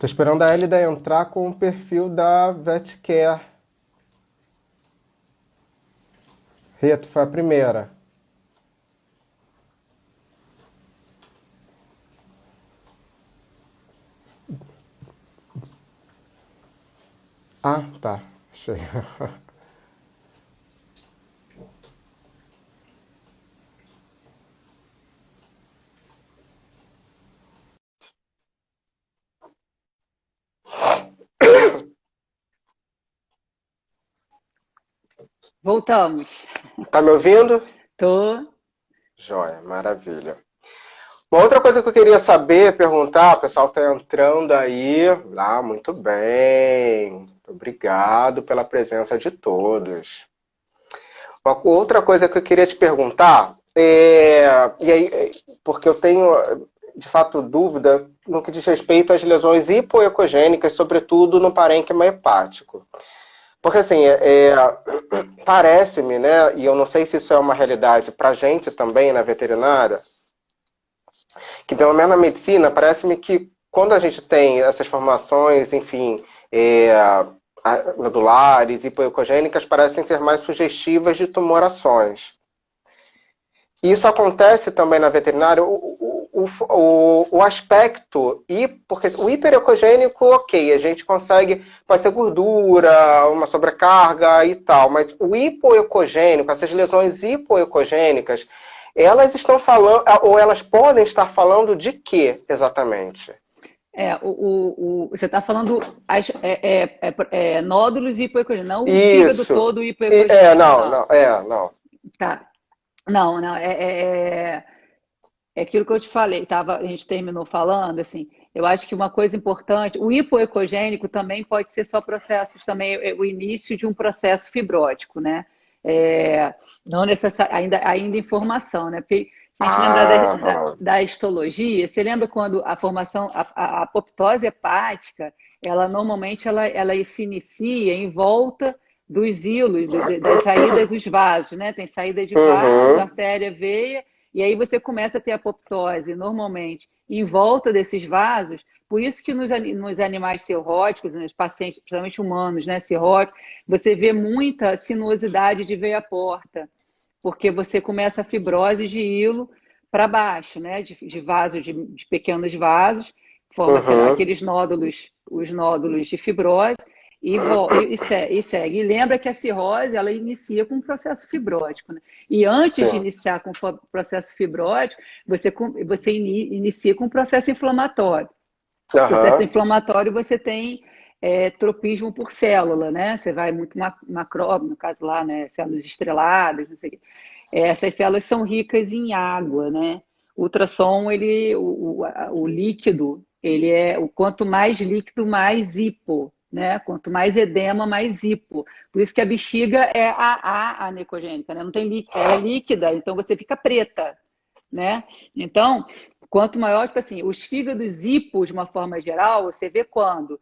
Tô esperando a Elida entrar com o perfil da VetCare. Rita, foi a primeira. Ah, tá. Achei. Voltamos. Tá me ouvindo? Tô. Joia, maravilha. Uma outra coisa que eu queria saber, perguntar, o pessoal está entrando aí. Ah, muito bem. Obrigado pela presença de todos. Uma outra coisa que eu queria te perguntar e aí, porque eu tenho de fato dúvida no que diz respeito às lesões hipoecogênicas, sobretudo no parênquima hepático. Porque assim, parece-me, né, e eu não sei se isso é uma realidade para a gente também na veterinária, que pelo menos na medicina, parece-me que quando a gente tem essas formações, enfim, nodulares, hipoecogênicas, parecem ser mais sugestivas de tumorações. E isso acontece também na veterinária, o aspecto, porque o hiperecogênico, ok, a gente consegue, pode ser gordura, uma sobrecarga e tal, mas o hipoecogênico, essas lesões hipoecogênicas, elas estão falando, ou elas podem estar falando de quê exatamente? Você está falando nódulos hipoecogênicos, não o fígado Isso. todo hipoecogênico, Não, não. não, não. Tá. Não, não, é aquilo que eu te falei, a gente terminou falando, assim, eu acho que uma coisa importante, o hipoecogênico também pode ser só processos, também o início de um processo fibrótico, né? É, não necessariamente, ainda em formação, né? Porque se a gente lembrar Ah, da histologia, você lembra quando a formação, a apoptose hepática, ela normalmente ela se inicia em volta dos hilos, das saídas dos vasos, né? Tem saída de vaso, uhum, artéria, veia, e aí você começa a ter apoptose normalmente em volta desses vasos. Por isso que nos animais cirróticos, nos pacientes, principalmente humanos, né, cirróticos, você vê muita sinuosidade de veia porta, porque você começa a fibrose de hilo para baixo, né, de vasos, de pequenos vasos, forma uhum, aqueles nódulos, os nódulos de fibrose, e segue. E lembra que a cirrose ela inicia com um processo fibrótico, né? E antes de sim. iniciar com o processo fibrótico, você inicia com um processo inflamatório. O processo Aham, inflamatório você tem tropismo por célula, né? Você vai muito macróbio, no caso lá, né? Células estreladas, não sei o quê. Essas células são ricas em água, né? O ultrassom, o líquido, ele é o quanto mais líquido, mais hipo, né? Quanto mais edema, mais hipo. Por isso que a bexiga é a anecogênica, né? Não tem ela é líquida, então você fica preta, né? Então, quanto maior, tipo assim, os fígados hipos, de uma forma geral, você vê quando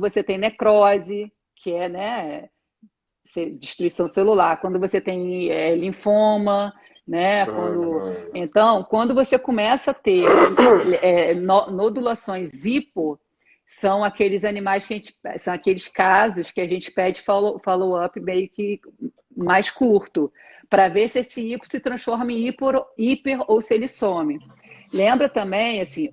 você tem necrose, que é, né, destruição celular, quando você tem linfoma, né, uhum, então, quando você começa a ter nodulações hipo, são aqueles animais que são aqueles casos que a gente pede follow-up meio que mais curto, para ver se esse hipo se transforma em hiper ou se ele some. Lembra também, assim,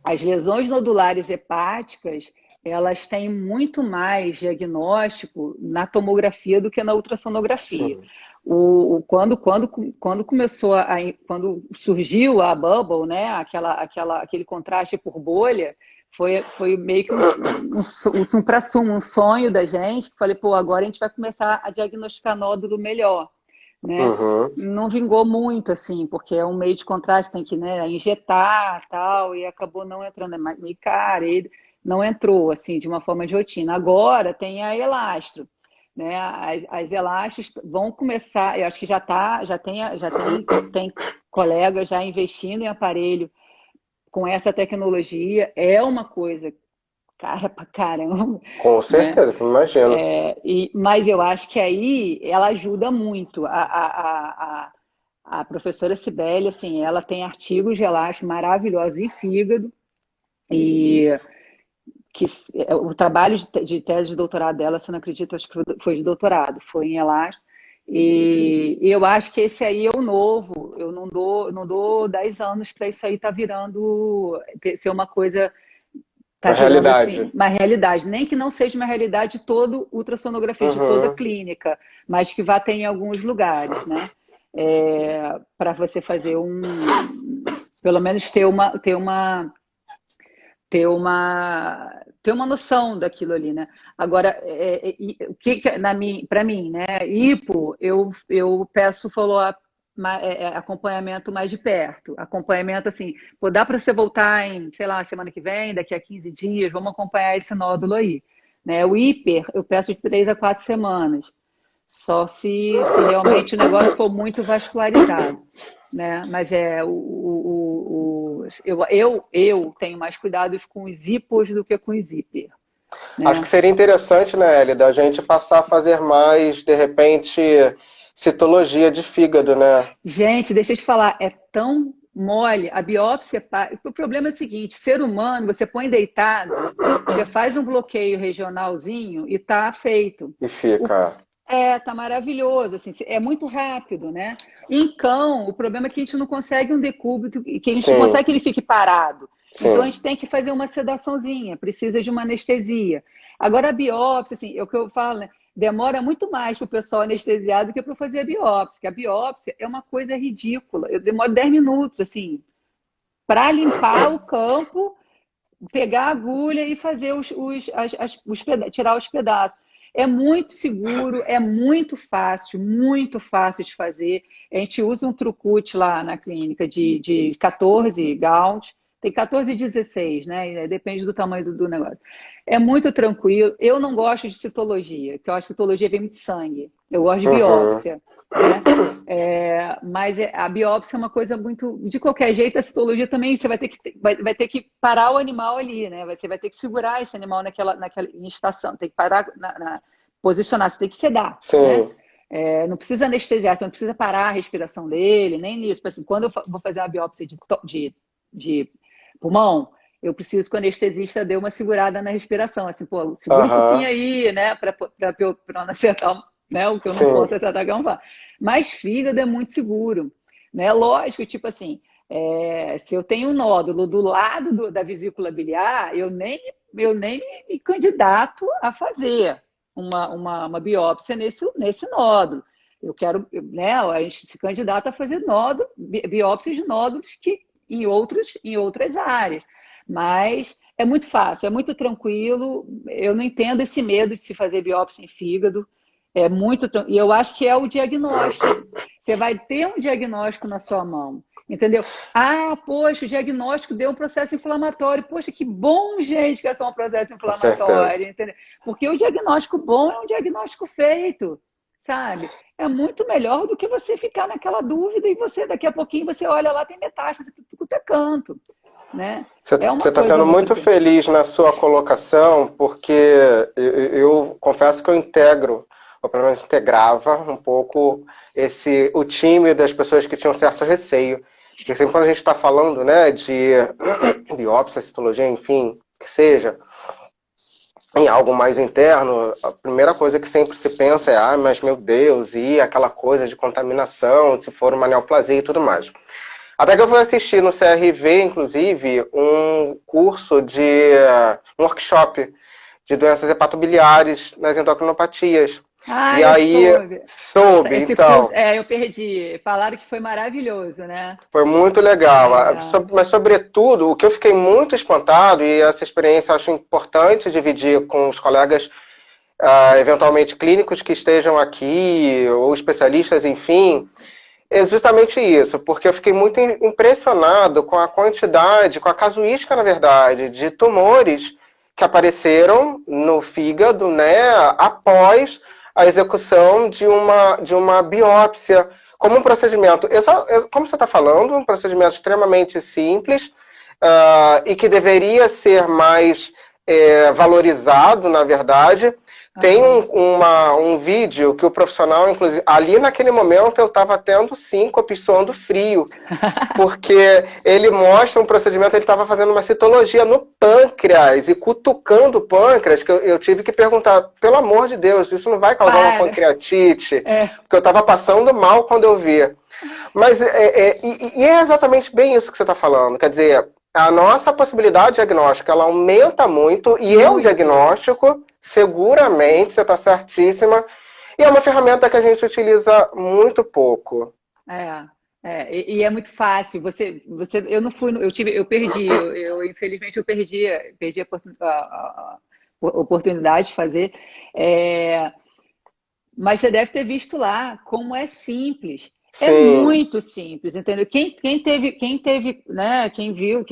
as lesões nodulares hepáticas, elas têm muito mais diagnóstico na tomografia do que na ultrassonografia. sim. Quando surgiu a bubble, né, aquele contraste por bolha, foi meio que um supra-sumo, um sonho da gente. Falei, pô, agora a gente vai começar a diagnosticar nódulo melhor, né? Uhum. Não vingou muito, assim, porque é um meio de contraste, tem que, né, injetar tal, e acabou não entrando, é meio caro, e não entrou, assim, de uma forma de rotina. Agora tem a Elastro, né? As elásticos vão começar, eu acho que tem colegas já investindo em aparelho com essa tecnologia, é uma coisa cara pra caramba, Com né? certeza, imagino. Mas eu acho que aí ela ajuda muito A professora Cibele, assim, ela tem artigos, relatos maravilhosos em fígado, e que o trabalho de tese de doutorado dela, se eu não acredito, acho que foi de doutorado, foi em elástico. E eu acho que esse aí é o novo. Eu não dou 10 anos para isso aí estar virando, ser uma coisa, tá Na virando assim, realidade. uma realidade. Nem que não seja uma realidade de todo ultrassonografia, de toda Uhum. clínica, mas que vá ter em alguns lugares, né? Para você fazer pelo menos ter uma noção daquilo ali, né? Agora, o que para mim, né? Hipo, eu peço follow-up, acompanhamento mais de perto. Acompanhamento assim, pô, dá para você voltar em, sei lá, semana que vem, daqui a 15 dias, vamos acompanhar esse nódulo aí. Né? O hiper, eu peço de 3 a 4 semanas. Só se realmente o negócio for muito vascularizado, né? Mas eu tenho mais cuidados com os hipos do que com os hiper, Acho que né? seria interessante, né, Elida, a gente passar a fazer mais, de repente, citologia de fígado, né? Gente, deixa eu te falar, é tão mole. A biópsia, o problema é o seguinte, ser humano, você põe deitado, você faz um bloqueio regionalzinho e tá feito. E O fica. tá maravilhoso, assim, é muito rápido, né? Em cão, o problema é que a gente não consegue um decúbito, que a gente não Sim, consegue que ele fique parado. Então a sim. gente tem que fazer uma sedaçãozinha, precisa de uma anestesia. Agora a biópsia, assim, é o que eu falo, né? Demora muito mais para o pessoal anestesiado do que para fazer a biópsia, porque a biópsia é uma coisa ridícula. Eu demoro 10 minutos, assim, para limpar o campo, pegar a agulha e fazer tirar os pedaços. É muito seguro, é muito fácil de fazer. A gente usa um trucute lá na clínica de 14 gaunt, tem 14 e 16, né? Depende do tamanho do negócio. É muito tranquilo. Eu não gosto de citologia, porque eu acho que citologia vem de sangue. Eu gosto de Uhum. biópsia, né? Mas a biópsia é uma coisa muito. De qualquer jeito, a citologia também você vai ter que parar o animal ali, né? Você vai ter que segurar esse animal naquela estação, tem que parar, posicionar, você tem que sedar, né? Sim. Não precisa anestesiar, você não precisa parar a respiração dele, nem nisso. Assim, quando eu vou fazer uma biópsia de pulmão, eu preciso que o anestesista dê uma segurada na respiração, assim, pô, segura um pouquinho Aham. aí, né, para não acertar, né, o que eu não Sim. posso acertar que eu não faço. Mas fígado é muito seguro, né? Lógico, tipo assim, se eu tenho um nódulo do lado da vesícula biliar, eu nem me candidato a fazer uma biópsia nesse nódulo. Eu quero, né, a gente se candidata a fazer biópsias de nódulos em outras áreas. Mas é muito fácil, é muito tranquilo. Eu não entendo esse medo de se fazer biópsia em fígado. E eu acho que é o diagnóstico. Você vai ter um diagnóstico na sua mão, entendeu? Ah, poxa, o diagnóstico deu um processo inflamatório. Poxa, que bom, gente, que é só um processo Com certeza. inflamatório, entendeu? Porque o diagnóstico bom é um diagnóstico feito, sabe? É muito melhor do que você ficar naquela dúvida e você, daqui a pouquinho, você olha lá, tem metástase por tudo é canto, né? Você É uma está coisa sendo muito. muito feliz na sua colocação, porque eu confesso que eu integro, ou pelo menos integrava um pouco o time das pessoas que tinham certo receio. Porque sempre quando a gente está falando, né, de biópsia, citologia, enfim, que seja, em algo mais interno, a primeira coisa que sempre se pensa é, mas meu Deus, e aquela coisa de contaminação, se for uma neoplasia e tudo mais. Até que eu fui assistir no CRV, inclusive, um curso um workshop de doenças hepatobiliares nas endocrinopatias. Ah, E eu aí soube. soube, Esse curso, então, eu perdi. Falaram que foi maravilhoso, né? foi muito legal. É, Mas, sobretudo, o que eu fiquei muito espantado, e essa experiência eu acho importante dividir com os colegas, eventualmente clínicos que estejam aqui, ou especialistas, enfim, é justamente isso, porque eu fiquei muito impressionado com a quantidade, com a casuística, na verdade, de tumores que apareceram no fígado, né, após a execução de uma biópsia, como um procedimento, como você está falando, um procedimento extremamente simples, e que deveria ser mais valorizado, na verdade, Tem Aham. um vídeo que o profissional, inclusive, ali naquele momento eu estava tendo síncope, suando frio, porque ele mostra um procedimento, ele estava fazendo uma citologia no pâncreas e cutucando o pâncreas, que eu tive que perguntar, pelo amor de Deus, isso não vai causar uma Para! pancreatite? É, Porque eu estava passando mal quando eu vi. Mas e é exatamente bem isso que você está falando. Quer dizer, a nossa possibilidade diagnóstica ela aumenta muito e é um muito. diagnóstico, seguramente, você está certíssima, e é uma ferramenta que a gente utiliza muito pouco. É, e é muito fácil. Eu não fui, eu perdi. Infelizmente eu perdi a oportunidade de fazer. É, mas você deve ter visto lá como é simples. É Sim, muito simples, entendeu? Quem teve, né? Quem viu, o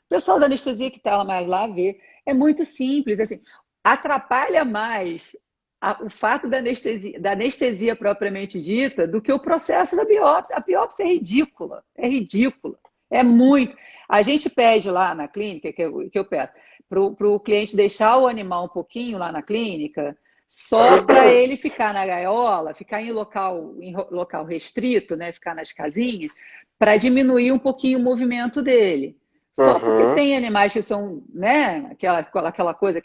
pessoal da anestesia que está mais lá vê. É muito simples, assim. Atrapalha mais o fato da anestesia propriamente dita do que o processo da biópsia. A biópsia é ridícula, é ridícula. É muito. A gente pede lá na clínica, que eu peço, para o cliente deixar o animal um pouquinho lá na clínica, só para ele ficar na gaiola, ficar em local restrito, né, ficar nas casinhas, para diminuir um pouquinho o movimento dele. Só porque uhum. tem animais que são, né, aquela coisa,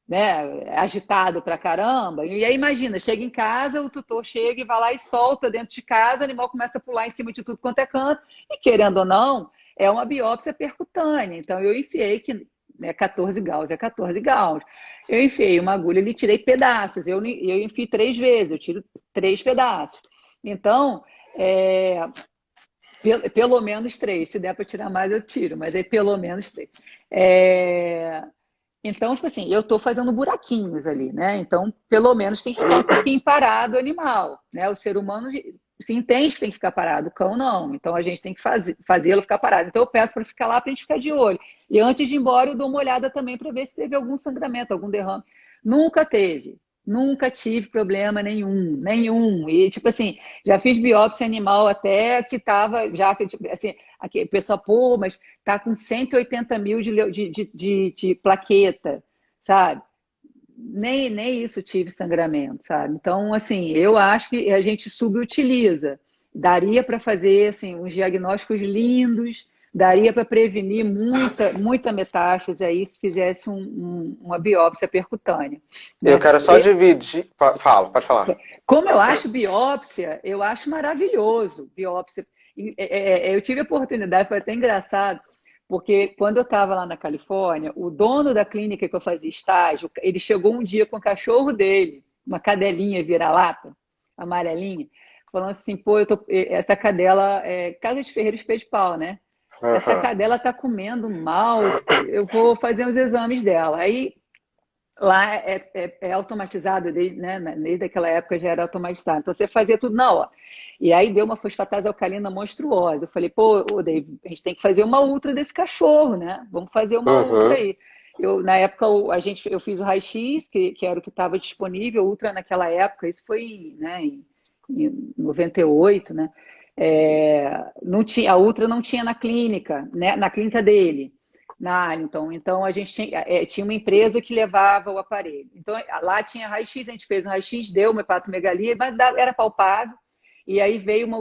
né, agitado pra caramba. E aí imagina, chega em casa, o tutor chega e vai lá e solta dentro de casa, o animal começa a pular em cima de tudo quanto é canto, e querendo ou não, é uma biópsia percutânea. Então eu enfiei que, né, 14 Gauss é 14 Gauss. Eu enfiei uma agulha e tirei pedaços. Eu enfio 3 vezes, eu tiro 3 pedaços. Então, pelo menos 3. Se der para tirar mais, eu tiro, mas é pelo menos 3. É, então, tipo assim, eu estou fazendo buraquinhos ali, né? Então, pelo menos tem que ficar um pouquinho parado o animal, né? O ser humano se entende que tem que ficar parado, o cão não. Então, a gente tem que fazê-lo ficar parado. Então, eu peço para ficar lá para a gente ficar de olho. E antes de ir embora, eu dou uma olhada também para ver se teve algum sangramento, algum derrame. Nunca teve. Nunca tive problema nenhum, nenhum. E, tipo assim, já fiz biópsia animal até que tava, já que, tipo, assim, aqui, a pessoa, pô, mas tá com 180 mil de plaqueta, sabe? Nem isso tive sangramento, sabe? Então, assim, eu acho que a gente subutiliza. Daria para fazer, assim, uns diagnósticos lindos, daria para prevenir muita metástase aí se fizesse uma biópsia percutânea, Eu né? quero só dividir. Fala, pode falar. Como eu acho biópsia, eu acho maravilhoso biópsia. Eu tive a oportunidade, foi até engraçado, porque quando eu estava lá na Califórnia, o dono da clínica que eu fazia estágio, ele chegou um dia com o cachorro dele, uma cadelinha vira-lata, amarelinha, falando assim, pô, essa cadela é casa de ferreiro espelho de pau, né? Essa Uhum. cadela tá comendo mal, eu vou fazer os exames dela. Aí lá é automatizado, desde aquela época já era automatizado. Então você fazia tudo na hora. E aí deu uma fosfatase alcalina monstruosa. Eu falei, pô, Dave, a gente tem que fazer uma ultra desse cachorro, né? Vamos fazer uma ultra Uhum. aí. Na época, eu fiz o raio-x, que era o que estava disponível, ultra naquela época, isso foi, né, em 98, né? Não tinha, a ultra não tinha na clínica, né, na clínica dele na Arlington. Então, a gente tinha uma empresa que levava o aparelho. Então, lá tinha raio-x, a gente fez um raio-x, deu uma hepatomegalia, mas era palpável. E aí veio uma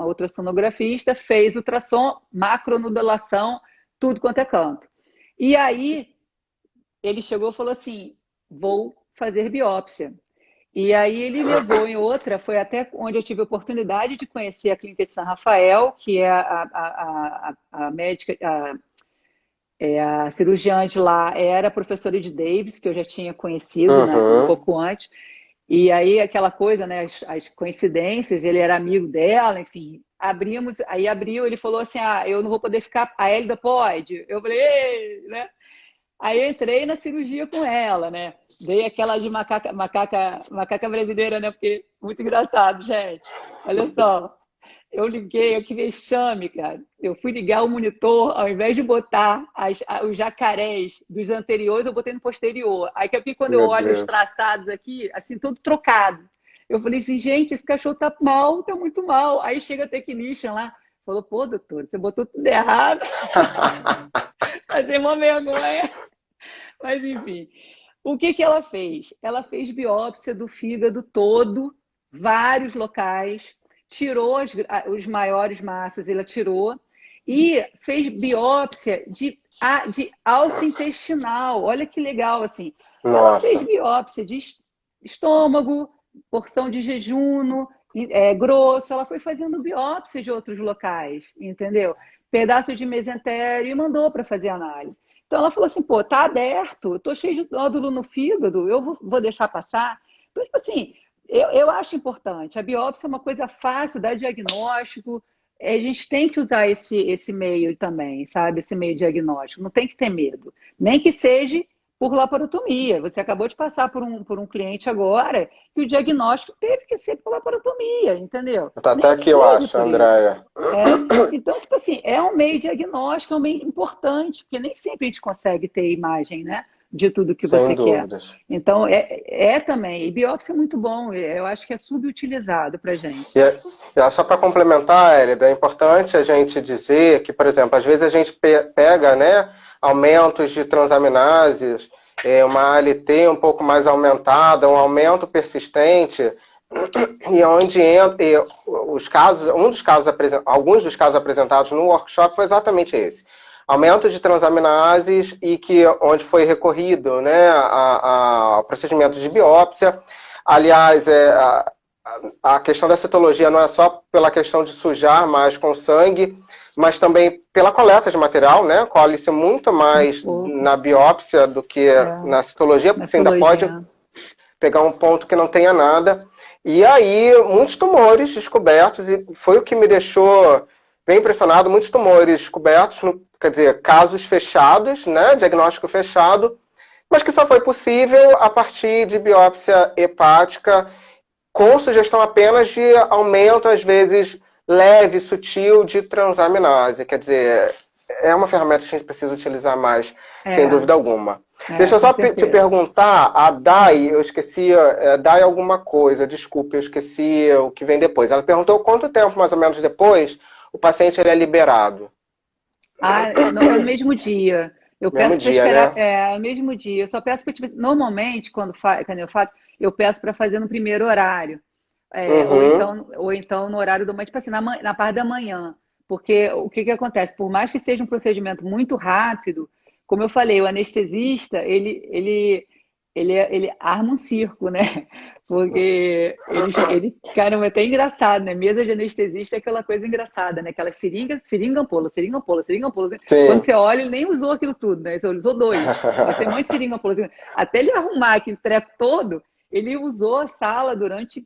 ultrassonografista, fez ultrassom, macronodulação, tudo quanto é canto. E aí ele chegou e falou assim: vou fazer biópsia. E aí ele levou em outra, foi até onde eu tive a oportunidade de conhecer a Clínica de São Rafael, que é a médica, a cirurgiã de lá era a professora de Davis, que eu já tinha conhecido, né, um Uhum. pouco antes. E aí aquela coisa, né, as coincidências, ele era amigo dela, enfim. Aí abriu, ele falou assim: "Ah, eu não vou poder ficar, a Hélida pode". Eu falei: "Ei", né? Aí eu entrei na cirurgia com ela, né? Dei aquela de macaca brasileira, né? Porque muito engraçado, gente. Olha só. Eu liguei, que vexame, cara. Eu fui ligar o monitor, ao invés de botar os jacarés dos anteriores, eu botei no posterior. Aí que aqui, quando eu Meu olho os Deus. traçados aqui, assim, tudo trocado. Eu falei assim, gente, esse cachorro tá mal, tá muito mal. Aí chega a technician lá, falou, pô, doutor, você botou tudo errado. Fazer uma vergonha. Mas, enfim. O que que ela fez? Ela fez biópsia do fígado todo, vários locais, tirou os maiores massas, ela tirou, e fez biópsia de alça intestinal. Olha que legal, assim. Ela fez Nossa. biópsia de estômago, porção de jejum, grosso, ela foi fazendo biópsia de outros locais, entendeu? Pedaço de mesentério e mandou para fazer análise. Então ela falou assim, pô, tá aberto, tô cheio de nódulo no fígado, eu vou deixar passar. Então, tipo assim, eu acho importante. A biópsia é uma coisa fácil, dá diagnóstico. A gente tem que usar esse meio também, sabe? Esse meio diagnóstico. Não tem que ter medo. Nem que seja por laparotomia. Você acabou de passar por um cliente agora que o diagnóstico teve que ser por laparotomia, entendeu? Tá até Nem que aqui, eu seja acho, por isso. Andréia. É, então, tipo assim, é um meio diagnóstico, é um meio importante, porque nem sempre a gente consegue ter imagem, né, de tudo que Sem você quer. dúvidas. Então, também, e biópsia é muito bom, eu acho que é subutilizado pra gente. Só para complementar, Hélida, é importante a gente dizer que, por exemplo, às vezes a gente pega, né, aumentos de transaminases, uma ALT um pouco mais aumentada, um aumento persistente, e onde entra, os casos, alguns dos casos apresentados no workshop foi exatamente esse. Aumento de transaminases e onde foi recorrido, né, ao procedimento de biópsia. Aliás, a questão da citologia não é só pela questão de sujar mais com sangue, mas também pela coleta de material, né? Colhe-se muito Muito mais pouco, na biópsia do que na citologia, na porque você ainda pode histologia. pegar um ponto que não tenha nada. E aí, muitos tumores descobertos, e foi o que me deixou bem impressionado, muitos tumores descobertos, quer dizer, casos fechados, né? Diagnóstico fechado, mas que só foi possível a partir de biópsia hepática com sugestão apenas de aumento, às vezes leve, sutil, de transaminase. Quer dizer, é uma ferramenta que a gente precisa utilizar mais, sem É, dúvida alguma. Deixa eu com só te certeza. perguntar, a Dai, eu esqueci, Dai alguma coisa, desculpe, eu esqueci o que vem depois. Ela perguntou quanto tempo, mais ou menos, depois o paciente ele é liberado. Ah, é no mesmo dia. Eu Mesmo peço para dia, esperar, né? no mesmo dia. Eu só peço para, tipo, normalmente, quando eu faço, eu peço para fazer no primeiro horário. Uhum. Ou então no horário da manhã, tipo assim, na parte da manhã. Porque o que que acontece? Por mais que seja um procedimento muito rápido, como eu falei, o anestesista, ele arma um circo, né? Porque caramba, é até engraçado, né? Mesa de anestesista é aquela coisa engraçada, né? Aquela seringa, ampola, seringa, ampola, seringa, ampola. Quando Sim. você olha, ele nem usou aquilo tudo, né? Ele usou dois. Mas tem um monte de seringa, ampola. Até ele arrumar aquele treco todo, ele usou a sala durante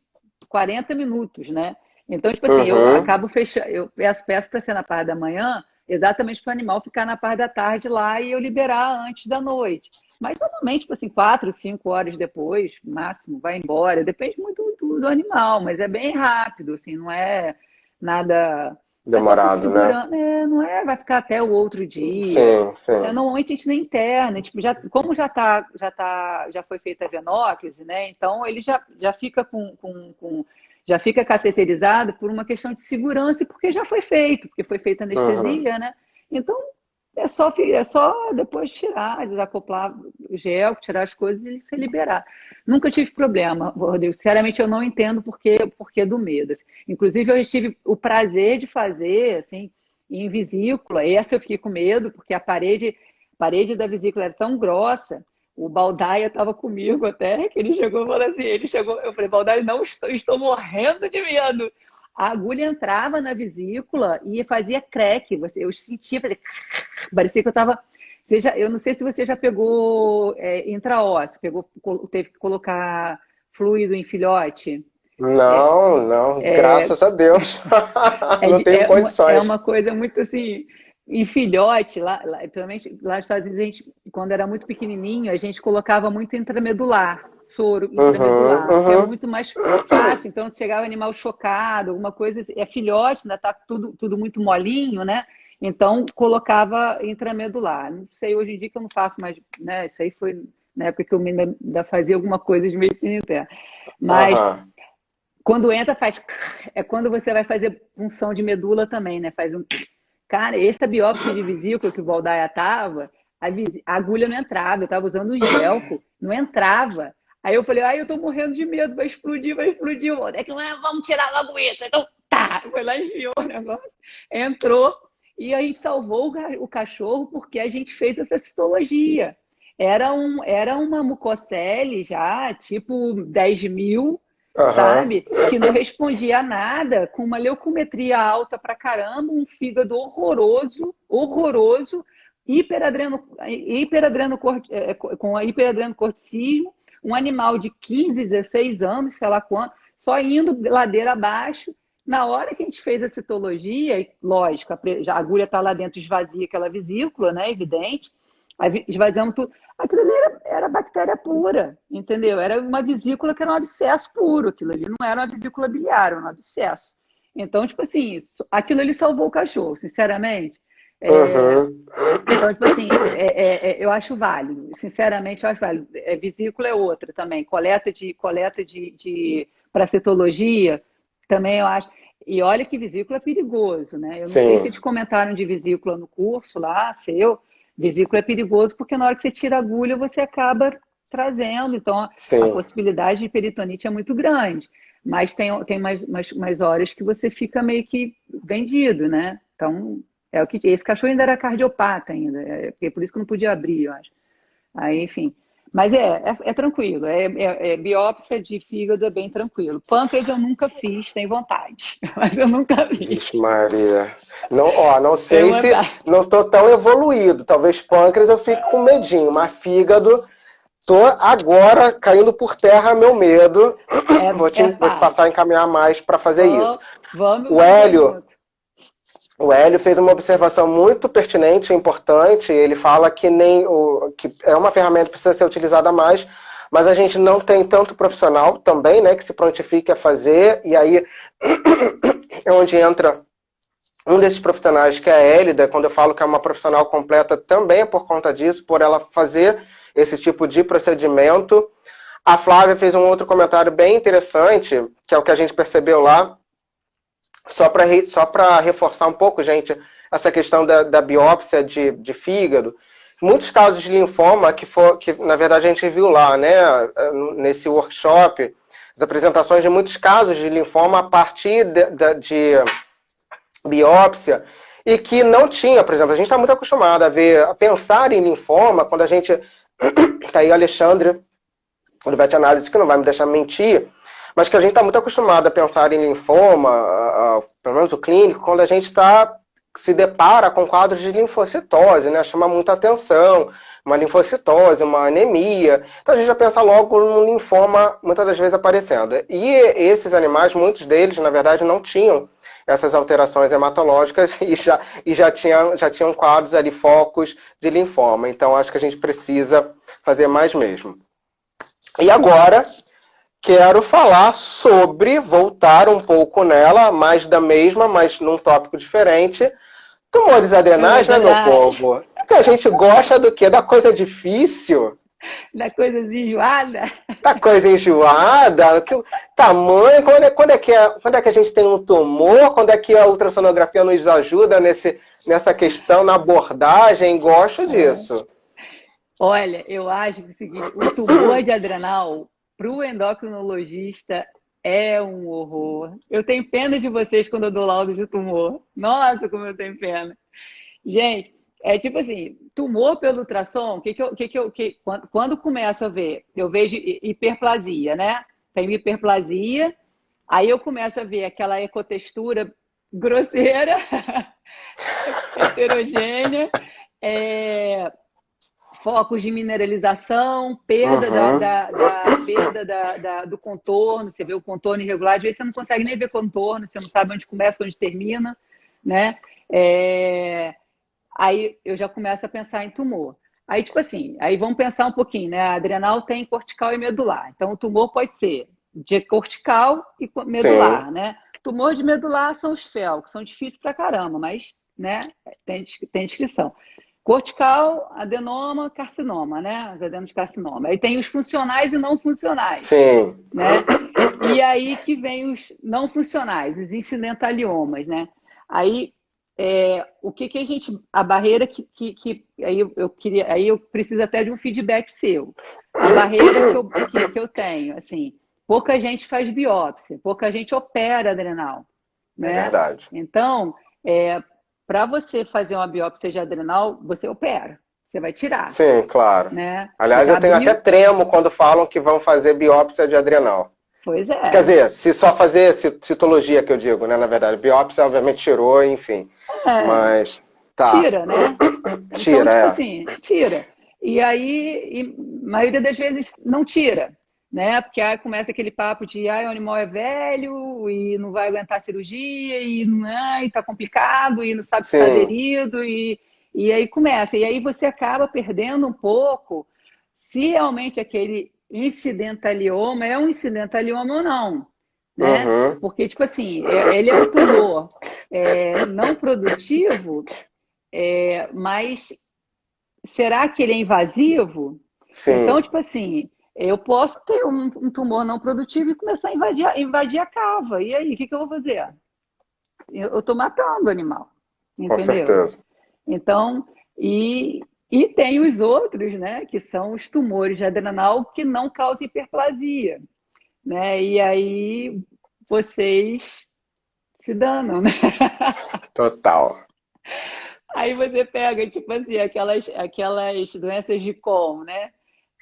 40 minutos, né? Então, tipo assim, eu Uhum. acabo fechando, eu peço para ser na parte da manhã, exatamente para o animal ficar na parte da tarde lá e eu liberar antes da noite. Mas normalmente, tipo assim, 4, 5 horas depois, máximo, vai embora. Depende muito do animal, mas é bem rápido, assim, não é nada. É só por Demorado, né? segurança, não é, vai ficar até o outro dia. Sim, sim. Normalmente a gente nem interna, tipo, como já foi feita a venóclise, né? Então ele já fica já fica cateterizado por uma questão de segurança e porque já foi feito, porque foi feita Uhum. anestesia, né? Então é só depois tirar, desacoplar o gel, tirar as coisas e se liberar. Nunca tive problema, Rodrigo. Sinceramente, eu não entendo por que do medo. Assim. Inclusive, eu tive o prazer de fazer, assim, em vesícula. Essa eu fiquei com medo, porque a parede da vesícula era tão grossa. O Baldaia estava comigo até, que ele chegou e falou assim, eu falei, Baldaia, não estou morrendo de medo. A agulha entrava na vesícula e fazia creque. Eu sentia, fazia... parecia que eu estava... Eu não sei se você já pegou intraósseo, teve que colocar fluido em filhote. É, Não, não, é, graças a Deus. é, Não tenho é condições. uma coisa muito assim, em filhote, principalmente lá nos Estados Unidos, quando era muito pequenininho, a gente colocava muito intramedular, soro Uhum, intramedular, porque é uhum, muito mais fácil. Então, se chegava o animal chocado, alguma coisa, é filhote, ainda está tudo muito molinho, né? Então, colocava intramedular. Não sei, hoje em dia que eu não faço mais, né? Isso aí foi na época que eu ainda fazia alguma coisa de medicina interna. Mas aham. quando entra, faz. É quando você vai fazer punção de medula também, né? Faz um. Cara, essa biópsia de vesícula que o Valdaia tava, a agulha não entrava, eu tava usando o gelco. não entrava. Aí eu falei, ai, eu tô morrendo de medo, vai explodir, vai explodir. É que vamos tirar logo isso. Então, tá, foi lá e enfiou o negócio, entrou, e a gente salvou o cachorro porque a gente fez essa citologia. Era uma mucocele já, tipo 10.000, Aham. sabe? Que não respondia a nada, com uma leucometria alta pra caramba, um fígado horroroso, horroroso, com hiperadrenocorticismo, um animal de 15, 16 anos, sei lá quanto, só indo ladeira abaixo. Na hora que a gente fez a citologia, lógico, a agulha está lá dentro, esvazia aquela vesícula, né? Evidente. Aí esvaziamos tudo. Aquilo ali era bactéria pura, entendeu? Era uma vesícula que era um abscesso puro. Aquilo ali não era uma vesícula biliar, era um abscesso. Então, tipo assim, aquilo ali salvou o cachorro, sinceramente. Uhum. Então, tipo assim, eu acho válido. Sinceramente, eu acho válido. Vesícula é outra também. Coleta de para citologia, também eu acho. E olha que vesícula é perigoso, né? Eu não sei se Sim, eles comentaram de vesícula no curso lá, seu. Vesícula é perigoso porque na hora que você tira a agulha, você acaba trazendo. Então, a sim. possibilidade de peritonite é muito grande. Mas tem mais horas que você fica meio que vendido, né? Então, esse cachorro ainda era cardiopata ainda. Por isso que eu não podia abrir, eu acho. Aí, enfim. Mas é tranquilo. Biópsia de fígado é bem tranquilo. Pâncreas eu nunca fiz, tenho vontade. Mas eu nunca fiz. Vixe, Maria. Não, ó, não Tenho sei se vontade. não tô tão evoluído. Talvez pâncreas eu fique com medinho, mas fígado, tô agora caindo por terra meu medo. Vou te passar a Fácil. encaminhar mais para fazer isso. Vamos, O vamos ver Hélio, junto. o Hélio fez uma observação muito pertinente e importante. Ele fala que que é uma ferramenta que precisa ser utilizada mais, mas a gente não tem tanto profissional também, né, que se prontifique a fazer. E aí é onde entra um desses profissionais, que é a Hélida. Quando eu falo que é uma profissional completa, também é por conta disso, por ela fazer esse tipo de procedimento. A Flávia fez um outro comentário bem interessante, que é o que a gente percebeu lá, só para reforçar um pouco, gente, essa questão da biópsia de fígado. Muitos casos de linfoma que na verdade a gente viu lá, né, nesse workshop, as apresentações de muitos casos de linfoma a partir de biópsia, e que não tinha, por exemplo, a gente está muito acostumado a pensar em linfoma, quando a gente, tá aí o Alexandre, do Vet Análise, que não vai me deixar mentir, mas que a gente está muito acostumado a pensar em linfoma, pelo menos o clínico, quando a gente se depara com quadros de linfocitose, né? Chama muita atenção, uma linfocitose, uma anemia. Então a gente já pensa logo no linfoma, muitas das vezes aparecendo. E esses animais, muitos deles, na verdade, não tinham essas alterações hematológicas e já tinham quadros ali, focos de linfoma. Então acho que a gente precisa fazer mais mesmo. E agora quero falar sobre, voltar um pouco nela, mais da mesma, mas num tópico diferente. Tumores adrenais, né, meu povo? Porque a gente gosta do quê? Da coisa difícil, Da coisa enjoada. da coisa enjoada, que o tamanho, quando é que a gente tem um tumor, quando é que a ultrassonografia nos ajuda nessa questão, na abordagem, gosto disso. Olha, eu acho que é o seguinte, o tumor de adrenal para o endocrinologista é um horror. Eu tenho pena de vocês quando eu dou laudo de tumor. Nossa, como eu tenho pena. Gente, é tipo assim, tumor pelo ultrassom, quando começo a ver, eu vejo hiperplasia, né? Tem hiperplasia, aí eu começo a ver aquela ecotextura grosseira, heterogênea, é, focos de mineralização, perda Uhum. do contorno, você vê o contorno irregular, às vezes você não consegue nem ver contorno, você não sabe onde começa, onde termina, né? Aí eu já começo a pensar em tumor. Aí, tipo assim, aí vamos pensar um pouquinho, né? A adrenal tem cortical e medular. Então, o tumor pode ser de cortical e Sim, medular, né? Tumor de medular são os fel, que são difíceis pra caramba, mas, né, tem descrição. Cortical, adenoma, carcinoma, né? Os adenos de carcinoma. Aí tem os funcionais e não funcionais, sim. né? E aí que vem os não funcionais, os incidentaliomas, né? Aí o que que a gente, a barreira que aí eu preciso até de um feedback seu. A barreira que eu tenho, assim, pouca gente faz biópsia, pouca gente opera adrenal, É né? verdade. Então, para você fazer uma biópsia de adrenal, você opera, você vai tirar, Sim, claro. né? Aliás, eu tenho até Abriu, tremo quando falam que vão fazer biópsia de adrenal. pois Quer é. dizer, se só fazer citologia que eu digo, né? Na verdade, biópsia obviamente tirou, enfim. É, Mas tá, tira, né? Então, tira, tipo é. assim, tira. E aí, maioria das vezes não tira, né? Porque aí começa aquele papo de o animal é velho e não vai aguentar a cirurgia e tá complicado e não sabe se está Sim, aderido e aí começa. E aí você acaba perdendo um pouco se realmente aquele incidentalioma é um incidentalioma ou não, né? uhum, Porque, tipo assim, ele é um tumor não produtivo, mas será que ele é invasivo? Então, sim, tipo assim, eu posso ter um tumor não produtivo e começar a invadir a cava. E aí, o que que eu vou fazer? Eu estou matando o animal, com entendeu? certeza. Então, e tem os outros, né, que são os tumores de adrenal que não causam hiperplasia, né? E aí vocês se danam, né? Total. Aí você pega, tipo assim, aquelas doenças de Crohn, né?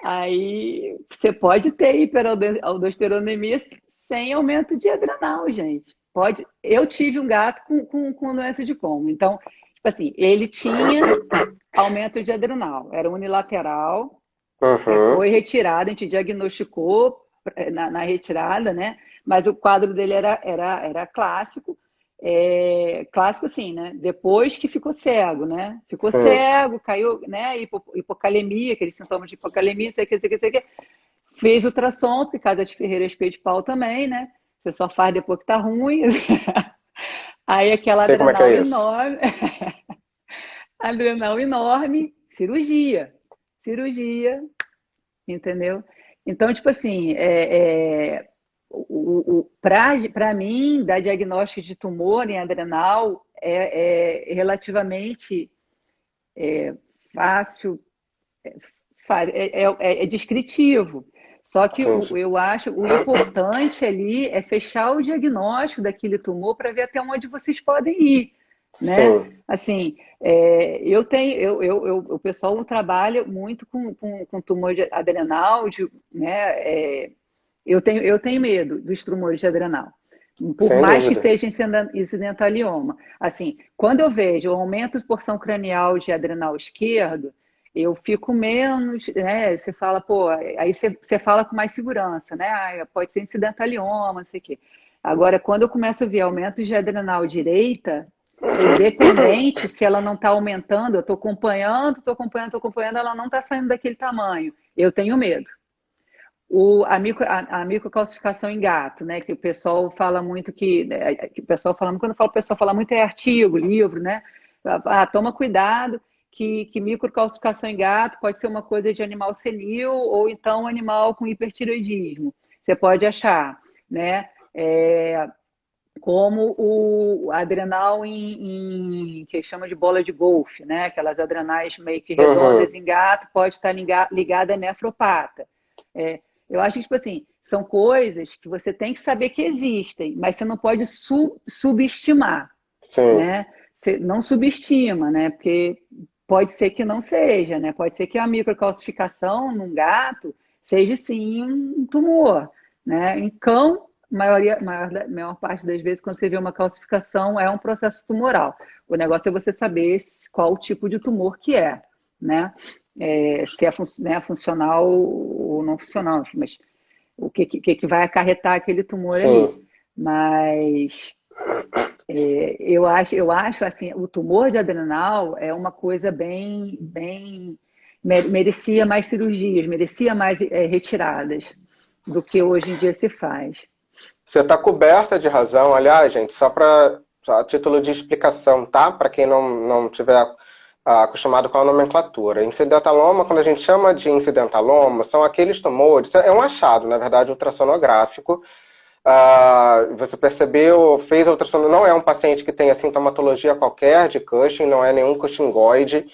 Aí você pode ter hiperaldosteronemia sem aumento de adrenal, gente. Pode. Eu tive um gato com doença de Crohn. Então, tipo assim, ele tinha aumento de adrenal. Era unilateral, Uhum, foi retirado, a gente diagnosticou na retirada, né? Mas o quadro dele era clássico. Clássico assim, né? Depois que ficou cego, né? Ficou sim. cego, caiu, né? Hipocalemia, aqueles sintomas de hipocalemia, sei que, sei que, sei que. Fez ultrassom, porque casa de Ferreira é espelho de pau também, né? Você só faz depois que tá ruim. Aí aquela Sei como é que adrenal é isso. enorme, adrenal enorme, cirurgia. Cirurgia, entendeu? Então, tipo assim, para mim, dar diagnóstico de tumor em adrenal é relativamente fácil, é descritivo. Só que Entendi. eu acho o importante ali é fechar o diagnóstico daquele tumor para ver até onde vocês podem ir, né? Sim, Assim, o pessoal trabalha muito com tumor de adrenal, né? Eu tenho medo dos tumores de adrenal, por sem mais que dúvida. seja incidentalioma. Assim, quando eu vejo o aumento de porção cranial de adrenal esquerdo, eu fico menos, né? Você fala, pô, aí você fala com mais segurança, né? Pode ser incidentalioma, não sei o quê. Agora, quando eu começo a ver aumentos de adrenal direita, independente se ela não está aumentando, eu estou acompanhando, ela não está saindo daquele tamanho. Eu tenho medo. A microcalcificação em gato, né? Que o pessoal fala muito que o pessoal fala, quando eu falo o pessoal fala muito é artigo, livro, né? Toma cuidado que microcalcificação em gato pode ser uma coisa de animal senil ou então animal com hipertireoidismo. Você pode achar, né? Como o adrenal que chama de bola de golfe, né? Aquelas adrenais meio que redondas Uhum, em gato, pode estar ligada a nefropata. Eu acho que, tipo assim, são coisas que você tem que saber que existem, mas você não pode subestimar, sim, né? Você não subestima, né? Porque pode ser que não seja, né? Pode ser que a microcalcificação num gato seja sim um tumor, né? Em cão, maior parte das vezes, quando você vê uma calcificação, é um processo tumoral. O negócio é você saber qual o tipo de tumor que é, né? Se é né, funcional ou não funcional, mas o que vai acarretar aquele tumor ali. sim. Mas eu acho assim, o tumor de adrenal é uma coisa bem merecia mais cirurgias, merecia mais retiradas do que hoje em dia se faz. Você está coberta de razão. Aliás, gente, só a título de explicação, tá? Para quem não tiver acostumado com a nomenclatura. Incidentaloma, quando a gente chama de incidentaloma, são aqueles tumores, é um achado, na verdade, ultrassonográfico, Você percebeu, fez a ultrassom, não é um paciente que tenha sintomatologia qualquer de Cushing, não é nenhum Cushingoide.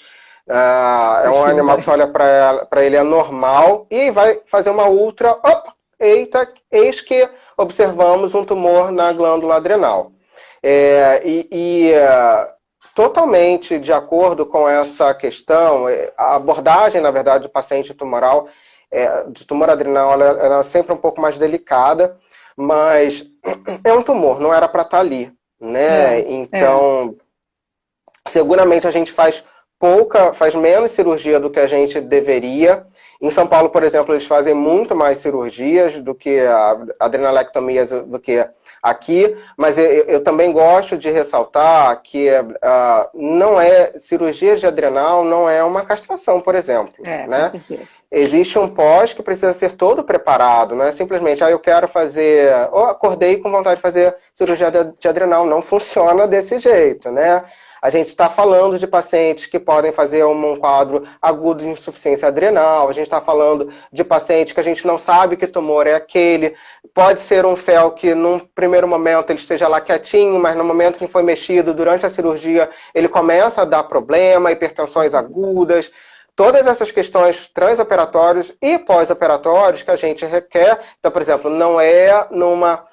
É um animal que você olha para ele, é normal, e vai fazer uma ultra, eita, eis que observamos um tumor na glândula adrenal. Totalmente de acordo com essa questão, a abordagem, na verdade, do paciente tumoral, de tumor adrenal, ela é sempre um pouco mais delicada, mas é um tumor, não era para estar ali, né? Então, seguramente a gente faz menos cirurgia do que a gente deveria. Em São Paulo, por exemplo, eles fazem muito mais cirurgias do que adrenalectomias do que aqui, mas eu também gosto de ressaltar que não é cirurgia de adrenal, não é uma castração, por exemplo, né? Com certeza. Existe um pós que precisa ser todo preparado, não é simplesmente, eu quero fazer, acordei com vontade de fazer cirurgia de adrenal, não funciona desse jeito, né? A gente está falando de pacientes que podem fazer um quadro agudo de insuficiência adrenal, a gente está falando de pacientes que a gente não sabe que tumor é aquele, pode ser um fel que num primeiro momento ele esteja lá quietinho, mas no momento que foi mexido durante a cirurgia, ele começa a dar problema, hipertensões agudas, todas essas questões transoperatórios e pós-operatórios que a gente requer. Então, por exemplo, não é numa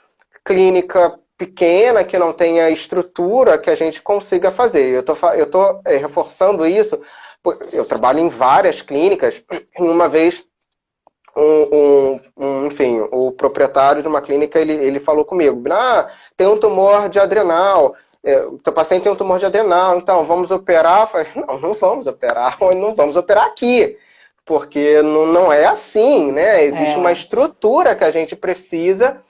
clínica pequena, que não tenha estrutura que a gente consiga fazer. Eu tô reforçando isso, eu trabalho em várias clínicas, e uma vez, enfim, o proprietário de uma clínica, ele falou comigo, tem um tumor de adrenal, seu paciente tem um tumor de adrenal, então vamos operar? Eu falei, não vamos operar, não vamos operar aqui, porque não é assim, né? Existe uma estrutura que a gente precisa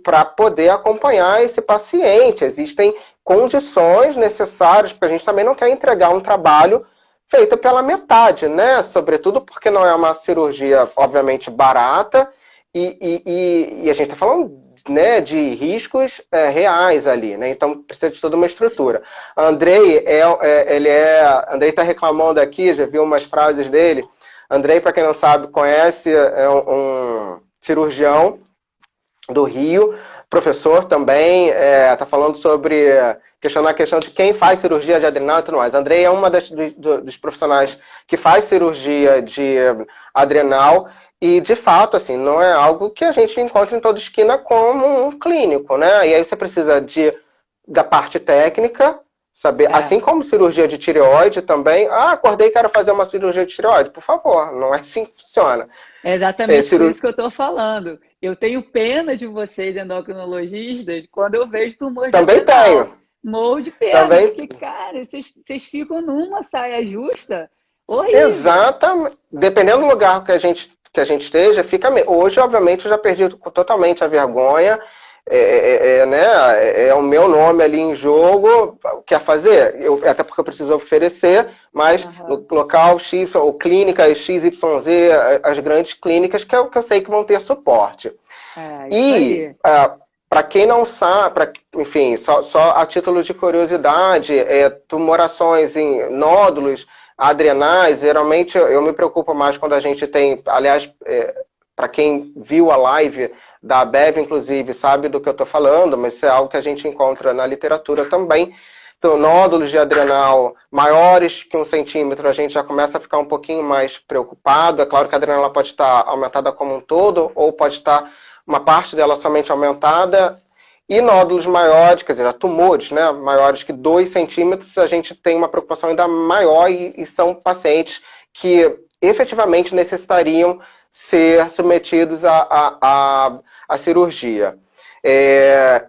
para poder acompanhar esse paciente. Existem condições necessárias, porque a gente também não quer entregar um trabalho feito pela metade, né? Sobretudo porque não é uma cirurgia, obviamente, barata, e a gente está falando, né, de riscos reais ali, né? Então precisa de toda uma estrutura. Andrei, Andrei está reclamando aqui, já viu umas frases dele. Andrei, para quem não sabe, conhece, é um cirurgião do Rio, professor também, está falando sobre questionar a questão de quem faz cirurgia de adrenal e tudo mais. Andrei é uma dos profissionais que faz cirurgia de adrenal e, de fato, assim, não é algo que a gente encontra em toda esquina como um clínico, né? E aí você precisa da parte técnica, saber, assim como cirurgia de tireoide também. Acordei e quero fazer uma cirurgia de tireoide. Por favor, não é assim que funciona. É exatamente por isso que eu estou falando. Eu tenho pena de vocês, endocrinologistas, quando eu vejo tumor de também adrenal. tenho. Morro de pena, porque, cara, vocês ficam numa saia justa horrível. Exatamente. Dependendo do lugar que a gente esteja, fica... Hoje, obviamente, eu já perdi totalmente a vergonha. É o meu nome ali em jogo, quer fazer? Até porque eu preciso oferecer, mas no local X, ou clínica XYZ, as grandes clínicas que eu sei que vão ter suporte. E, para quem não sabe, enfim, só a título de curiosidade, tumorações em nódulos adrenais, geralmente eu me preocupo mais quando a gente tem, aliás, para quem viu a live da ABEV, inclusive, sabe do que eu estou falando, mas isso é algo que a gente encontra na literatura também. Então, nódulos de adrenal maiores que 1 centímetro, a gente já começa a ficar um pouquinho mais preocupado. É claro que a adrenal pode estar aumentada como um todo, ou pode estar uma parte dela somente aumentada. E nódulos maiores, quer dizer, tumores, né, maiores que 2 centímetros, a gente tem uma preocupação ainda maior e são pacientes que efetivamente necessitariam ser submetidos à cirurgia.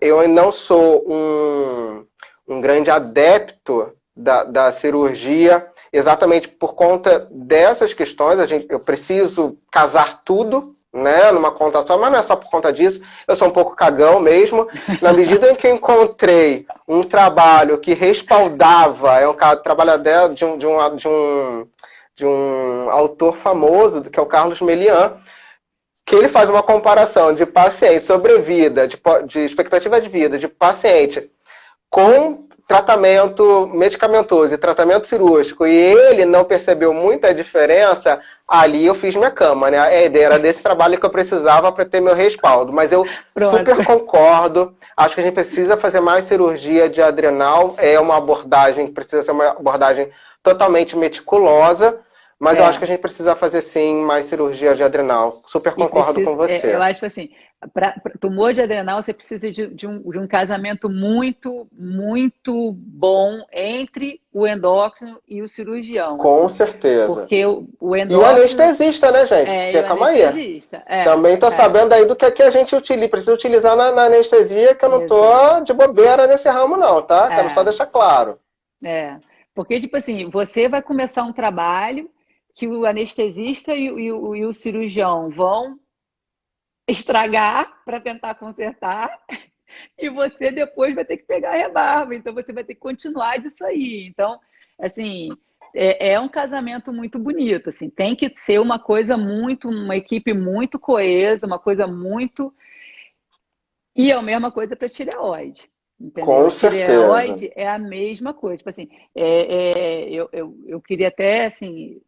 Eu não sou um grande adepto da cirurgia, exatamente por conta dessas questões. Eu preciso casar tudo, né, numa conta só, mas não é só por conta disso. Eu sou um pouco cagão mesmo. Na medida em que eu encontrei um trabalho que respaldava, trabalho de um autor famoso, que é o Carlos Melian, que ele faz uma comparação de paciente sobrevida, de expectativa de vida de paciente com tratamento medicamentoso e tratamento cirúrgico, e ele não percebeu muita diferença, ali eu fiz minha cama, né? A ideia era desse trabalho que eu precisava para ter meu respaldo. Mas eu Pronto. super concordo. Acho que a gente precisa fazer mais cirurgia de adrenal. É uma abordagem que precisa ser uma abordagem totalmente meticulosa. Mas eu acho que a gente precisa fazer, sim, mais cirurgia de adrenal. Super E concordo com você. eu acho que assim, para tumor de adrenal, você precisa de um casamento muito, muito bom entre o endócrino e o cirurgião. Com Assim, certeza. porque o E o endócrino anestesista, né, gente? e Porque, o calma aí. anestesista. Também tô sabendo aí do que a gente precisa utilizar na anestesia, que eu não tô de bobeira nesse ramo, não, tá? Quero só deixar claro. Porque, tipo assim, você vai começar um trabalho que o anestesista e o cirurgião vão estragar para tentar consertar, e você depois vai ter que pegar a rebarba, então você vai ter que continuar disso aí. Então, assim, é um casamento muito bonito, assim, tem que ser uma coisa muito, uma equipe muito coesa, uma coisa muito. E é a mesma coisa para tireoide. Entendeu? Com A certeza. tireoide é a mesma coisa. Tipo assim, eu queria até, assim,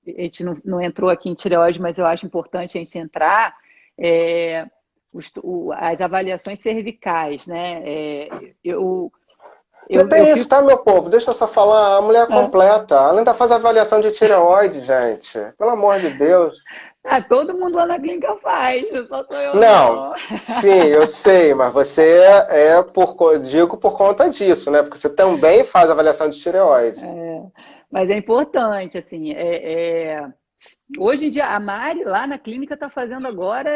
a gente não entrou aqui em tireoide, mas eu acho importante a gente entrar é, as avaliações cervicais, né? Eu Tem isso, fico. tá, meu povo? Deixa eu só falar. A mulher é completa. Ela ainda faz avaliação de tireoide, gente. Pelo amor de Deus. Todo mundo lá na clínica faz, só sou eu Não. não. Sim, eu sei, mas você digo por conta disso, né? Porque você também faz avaliação de tireoide. Mas é importante, assim, hoje em dia, a Mari lá na clínica está fazendo agora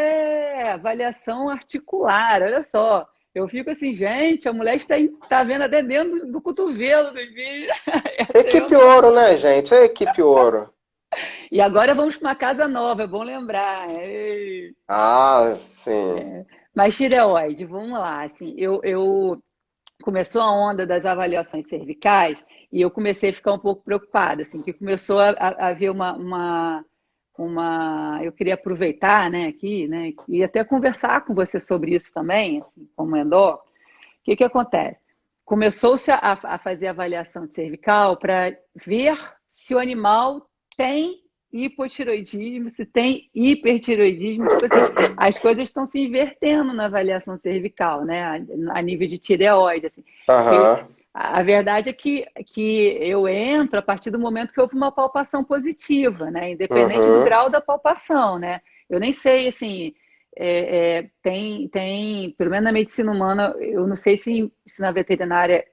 avaliação articular, olha só. Eu fico assim, gente, a mulher está vendo até dentro do cotovelo dos vídeos. Equipe Ouro, né, gente? É Equipe Ouro. E agora vamos para uma casa nova, é bom lembrar. Ei. Ah, sim. Mas tireoide, vamos lá. Assim, começou a onda das avaliações cervicais e eu comecei a ficar um pouco preocupada, assim, que começou a haver eu queria aproveitar, né, aqui, né, e até conversar com você sobre isso também, assim, como endócrino. O que acontece? Começou-se a fazer avaliação de cervical para ver se o animal tem hipotiroidismo, se tem hipertiroidismo, tipo assim, as coisas estão se invertendo na avaliação cervical, né, a nível de tireoide, assim. Porque Aham. a verdade é que eu entro a partir do momento que houve uma palpação positiva, né? Independente do Uhum. grau da palpação, né? Eu nem sei, assim, pelo menos na medicina humana, eu não sei se na veterinária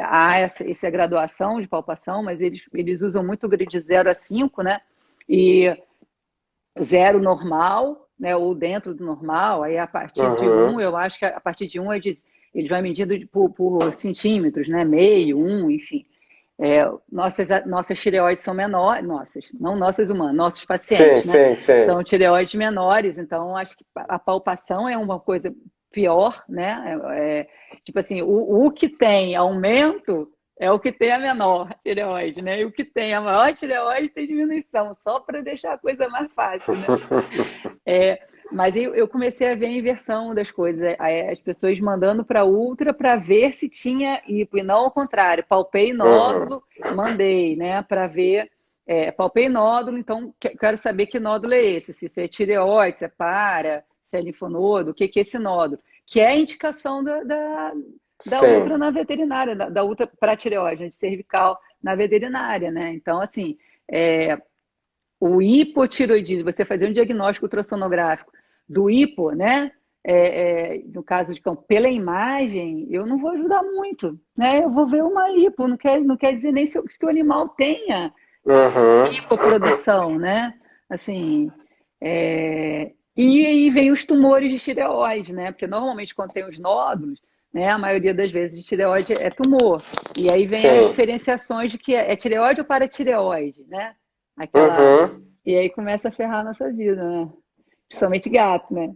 há essa graduação de palpação, mas eles usam muito o grid de 0 a 5, né? E 0 normal, né? Ou dentro do normal, aí a partir de Uhum. 1, eu acho que a partir de 1 eles vão medindo por centímetros, né? Meio, 1, enfim. Nossas tireoides são menores, não nossas humanas, nossos Sim, pacientes, né? sim, sim. São tireoides menores, então acho que a palpação é uma coisa pior, né? Tipo assim, o que tem aumento é o que tem a menor tireoide, né? E o que tem a maior tireoide tem diminuição, só para deixar a coisa mais fácil, né? Mas eu comecei a ver a inversão das coisas, as pessoas mandando para ultra para ver se tinha hipo, e não ao contrário, palpei Uhum. nódulo, mandei, né, para ver, palpei nódulo, então quero saber que nódulo é esse, se é tireoide, se é para, se é linfonodo, o que é esse nódulo, que é a indicação da ultra Sim. na veterinária, da ultra para tireoide, de cervical na veterinária, né, então assim, o hipotiroidismo, você fazer um diagnóstico ultrassonográfico do hipo, né? No caso de campo, pela imagem, eu não vou ajudar muito, né? Eu vou ver uma hipo, não quer dizer nem se o animal tenha Uhum. hipoprodução, né? Assim, e aí vem os tumores de tireoide, né? Porque normalmente quando tem os nódulos, né, a maioria das vezes de tireoide é tumor. E aí vem as Sim. diferenciações de que é tireoide ou paratireoide, né? Aquela. Uhum. E aí começa a ferrar a nossa vida, né? Principalmente gato, né?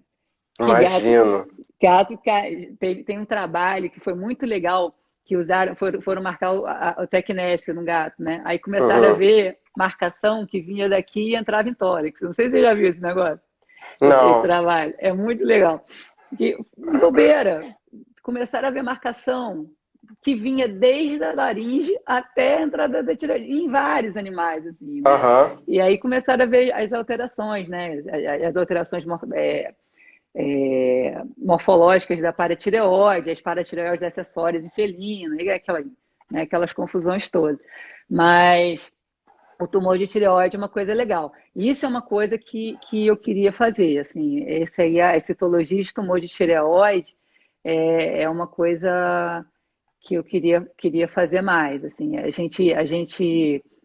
Que gato, Imagino. gato tem um trabalho que foi muito legal, que foram marcar o tecnécio no gato, né? Aí começaram a Uhum. ver marcação que vinha daqui e entrava em tórax. Não sei se você já viu esse negócio, esse Não. trabalho. É muito legal. De bobeira, começaram a ver marcação. que vinha desde a laringe até a entrada da tireoide, em vários animais, assim, né? Aham. E aí começaram a ver as alterações, né? As alterações morfológicas da paratireoide, as paratireoides acessórias em felino, e né, aquelas confusões todas. Mas o tumor de tireoide é uma coisa legal. Isso é uma coisa que eu queria fazer, assim, esse aí, a citologia de tumor de tireoide é uma coisa que eu queria fazer mais, assim,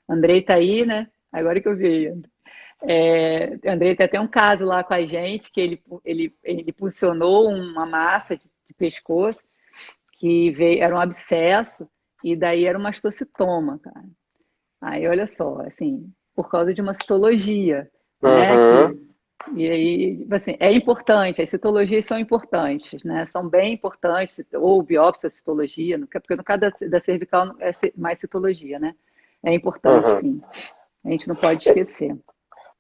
Andrei tá aí, né? Agora que eu vi. Andrei tem até um caso lá com a gente, que ele puncionou uma massa de pescoço, que veio, era um abscesso, e daí era um mastocitoma, cara. Aí, olha só, assim, por causa de uma citologia, né, Uhum. e aí, tipo assim, é importante, as citologias são importantes, né, são bem importantes, ou biópsia ou citologia, porque no caso da cervical é mais citologia, né, é importante, Uhum. sim, a gente não pode esquecer.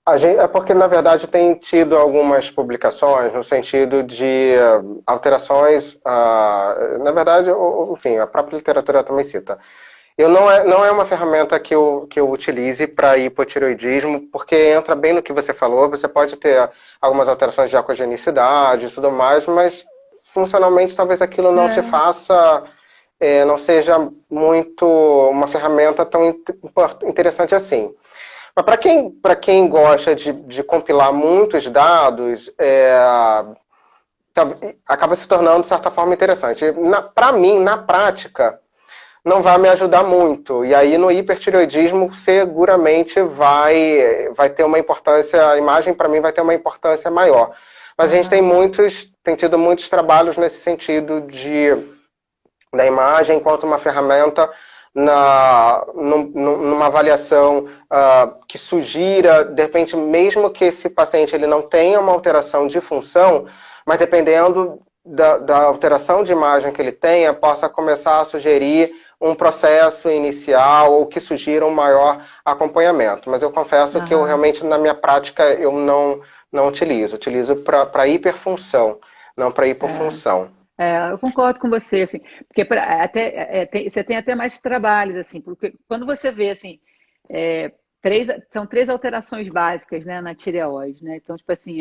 É porque, na verdade, tem tido algumas publicações no sentido de alterações, na verdade, enfim, a própria literatura também cita. Não é uma ferramenta que eu utilize para hipotireoidismo, porque entra bem no que você falou, você pode ter algumas alterações de ecogenicidade e tudo mais, mas funcionalmente talvez aquilo não te É, faça, não seja muito uma ferramenta tão interessante assim. Mas para quem gosta de compilar muitos dados, acaba se tornando, de certa forma, interessante. Para mim, na prática, não vai me ajudar muito. E aí, no hipertireoidismo, seguramente vai ter uma importância, a imagem, para mim, vai ter uma importância maior. Mas a gente ah, tem tido muitos trabalhos nesse sentido da imagem enquanto uma ferramenta numa avaliação que sugira, de repente, mesmo que esse paciente ele não tenha uma alteração de função, mas dependendo da alteração de imagem que ele tenha, possa começar a sugerir um processo inicial ou que sugira um maior acompanhamento. Mas eu confesso que eu aham. realmente, na minha prática, eu não utilizo. Utilizo para hiperfunção, não para É. hipofunção. Eu concordo com você, assim, porque você tem até mais trabalhos, assim, porque quando você vê, assim, é, são três alterações básicas, né, na tireoide, né? Então, tipo assim,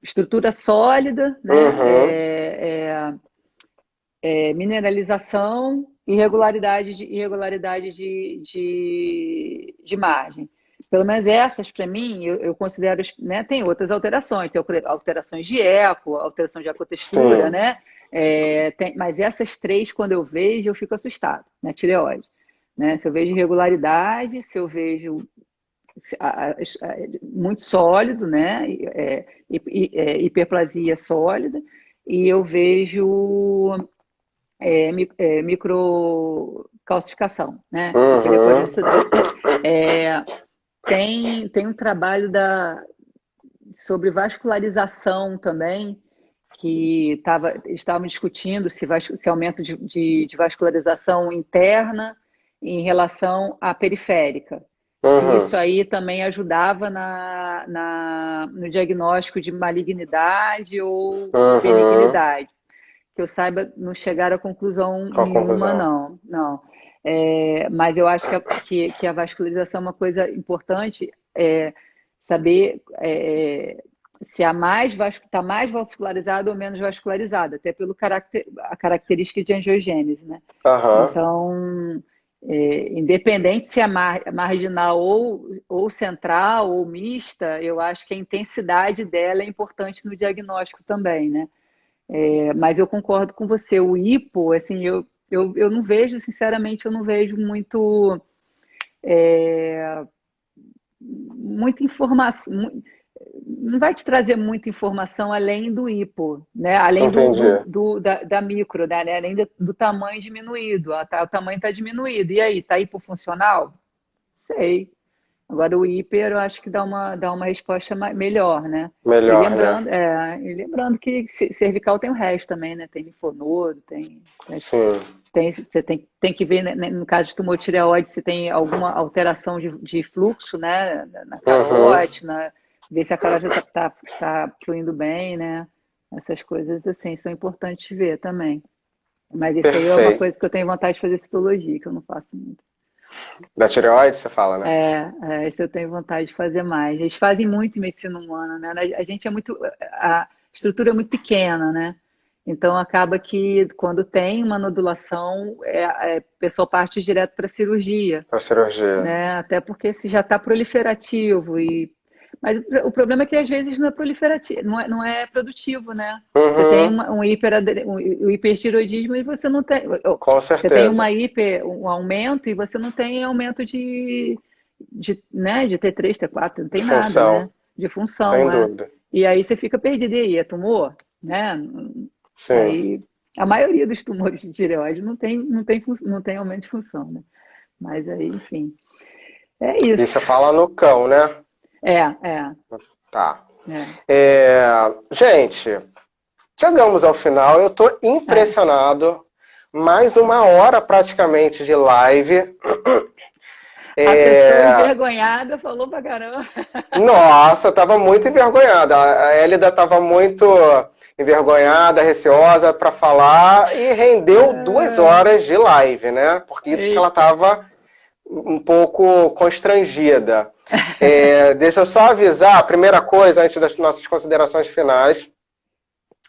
estrutura sólida, né? Uhum. Mineralização e irregularidade de margem. Pelo menos essas, para mim, eu considero, né? Tem outras alterações, tem alterações de eco, alteração de ecotextura, Sim. né? Mas essas três, quando eu vejo, eu fico assustado, na tireoide. Né? Se eu vejo irregularidade, se eu vejo muito sólido, né? Hiperplasia sólida, e eu vejo microcalcificação, né? Uhum. Hiperepodicidae. Tem um trabalho sobre vascularização também, que estavam discutindo se aumento de vascularização interna em relação à periférica. Se isso Uhum. aí também ajudava no diagnóstico de malignidade ou Uhum. benignidade. Que eu saiba, não chegaram a conclusão Qual a nenhuma, conclusão? não. Não. Mas eu acho que a vascularização é uma coisa importante, saber se está mais vascularizada ou menos vascularizada, até pelo a característica de angiogênese, né? Aham. Então, independente se é marginal ou central ou mista, eu acho que a intensidade dela é importante no diagnóstico também, né? Mas eu concordo com você, o hipo, assim, eu não vejo, sinceramente, eu não vejo muita informação, não vai te trazer muita informação além do hipo, né? Além Entendi. da micro, né? Além do tamanho diminuído, o tamanho está diminuído. E aí, está hipofuncional? Sei. Agora, o hiper, eu acho que dá uma resposta melhor, né? E Melhor, né? lembrando, e lembrando que cervical tem o resto também, né? Tem linfonodo, Sim. você tem que ver, né, no caso de tumor tireoide, se tem alguma alteração de fluxo, né? Na Uhum. carótida, ver se a carótida tá fluindo bem, né? Essas coisas, assim, são importantes de ver também. Mas isso aí é uma Perfeito. coisa que eu tenho vontade de fazer citologia, que eu não faço muito. Da tireoide, você fala, né? Isso eu tenho vontade de fazer mais. Eles fazem muito em medicina humana, né? A gente é muito. A estrutura é muito pequena, né? Então acaba que quando tem uma nodulação, a pessoa parte direto para a cirurgia, Pra cirurgia. né? Até porque se já está proliferativo e mas o problema é que às vezes não é proliferativo, não é produtivo, né? Você tem Uhum, um hipertiroidismo e você não tem, com você tem certeza. um aumento e você não tem aumento de T3, T4, não De tem nada, né? função, De função, sem é. dúvida. E aí você fica perdido. E aí, é tumor, né? Sim. Aí a maioria dos tumores de tireoide não tem aumento de função, né? Mas aí, enfim, é E você isso. fala no cão, né? É, é, Tá. é. É, gente, chegamos ao final. Eu tô É. impressionado. Mais uma hora praticamente de live. A pessoa É, envergonhada falou pra caramba. nossa, eu tava muito envergonhada. A Elida tava muito envergonhada, receosa para falar e rendeu 2 horas de live, né? Porque ela Eita. tava um pouco constrangida. Deixa eu só avisar, a primeira coisa, antes das nossas considerações finais,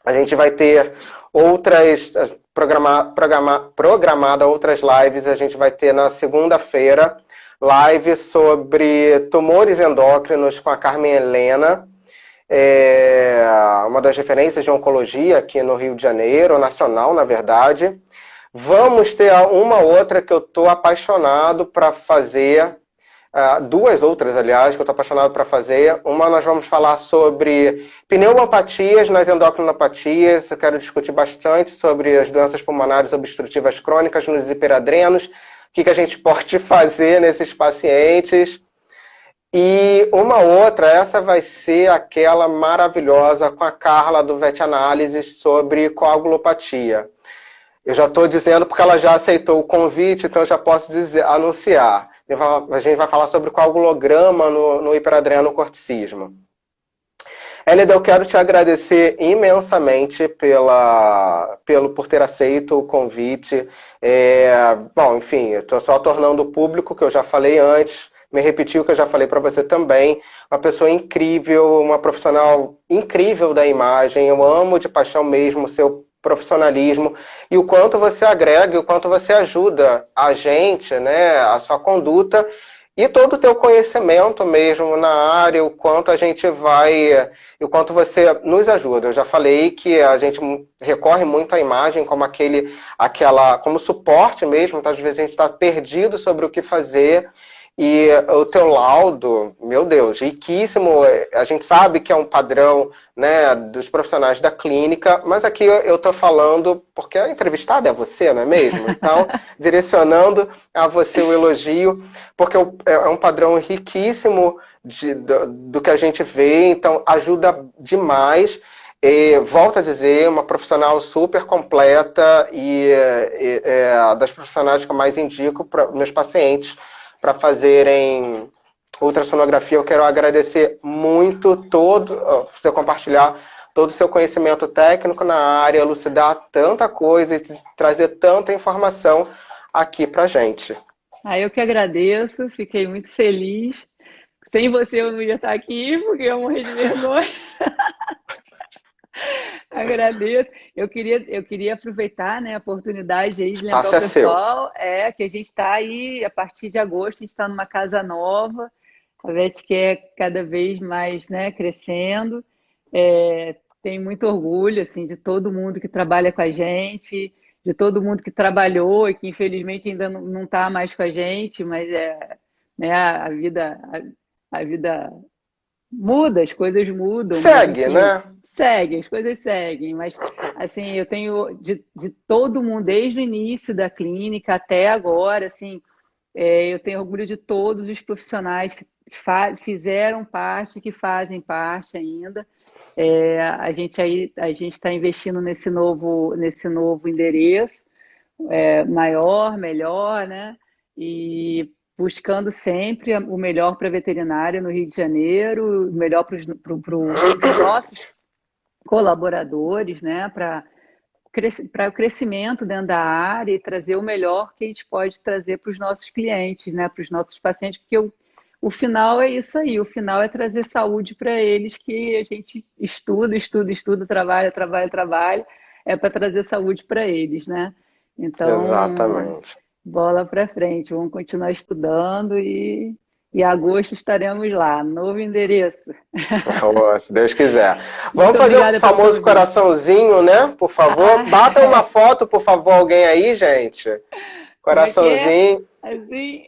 a gente vai ter outras, programada outras lives, a gente vai ter na segunda-feira, live sobre tumores endócrinos com a Carmen Helena, uma das referências de oncologia aqui no Rio de Janeiro, nacional, na verdade. Vamos ter uma outra que eu estou apaixonado para fazer, duas outras, aliás, que eu estou apaixonado para fazer. Uma nós vamos falar sobre pneumopatias nas endocrinopatias. Eu quero discutir bastante sobre as doenças pulmonares obstrutivas crônicas nos hiperadrenos, o que a gente pode fazer nesses pacientes. E uma outra, essa vai ser aquela maravilhosa com a Carla do VET Análises sobre coagulopatia. Eu já estou dizendo porque ela já aceitou o convite, então eu já posso anunciar. A gente vai falar sobre coagulograma no hiperadreno corticismo. Elida, eu quero te agradecer imensamente por ter aceito o convite. Bom, enfim, eu estou só tornando público o que eu já falei antes, me repetir o que eu já falei para você também. Uma pessoa incrível, uma profissional incrível da imagem. Eu amo de paixão mesmo o seu profissionalismo e o quanto você agrega e o quanto você ajuda a gente, né, a sua conduta e todo o teu conhecimento mesmo na área, o quanto a gente vai, o quanto você nos ajuda. Eu já falei que a gente recorre muito à imagem como como suporte mesmo, então às vezes a gente está perdido sobre o que fazer. E o teu laudo, meu Deus, riquíssimo. A gente sabe que é um padrão, né, dos profissionais da clínica, mas aqui eu estou falando porque a entrevistada é você, não é mesmo? Então, direcionando a você o elogio, porque é um padrão riquíssimo do que a gente vê, então ajuda demais. Volto a dizer, uma profissional super completa e das profissionais que eu mais indico para meus pacientes para fazerem ultrassonografia. Eu quero agradecer muito você compartilhar todo o seu conhecimento técnico na área, elucidar tanta coisa e trazer tanta informação aqui para gente. Eu que agradeço, fiquei muito feliz. Sem você eu não ia estar aqui, porque eu morri de vergonha. Agradeço. Eu queria aproveitar, né, a oportunidade aí de lembrar o Espaço é seu. pessoal que a gente está aí, a partir de agosto, a gente está numa casa nova, a VET quer cada vez mais, né, crescendo. Tem muito orgulho, assim, de todo mundo que trabalha com a gente, de todo mundo que trabalhou e que infelizmente ainda não está mais com a gente, mas né, a vida muda, as coisas mudam, mas Segue, enfim, né? segue, as coisas seguem. Mas assim, eu tenho de todo mundo, desde o início da clínica até agora, assim, eu tenho orgulho de todos os profissionais que fizeram parte, que fazem parte ainda. A gente está investindo nesse novo endereço, maior, melhor, né? E buscando sempre o melhor para a veterinária no Rio de Janeiro, o melhor para os nossos colaboradores, né? Para para o crescimento dentro da área e trazer o melhor que a gente pode trazer para os nossos clientes, né, para os nossos pacientes, porque o final é isso aí, o final é trazer saúde para eles, que a gente estuda, trabalha, é para trazer saúde para eles, né? Então, Exatamente. bola para frente, vamos continuar estudando e em agosto estaremos lá, novo endereço. Oh, se Deus quiser. Muito Vamos fazer o obrigada pelo famoso convite. coraçãozinho, né? Por favor. Bata uma foto, por favor, alguém aí, gente. Como é que é? Coraçãozinho. Assim,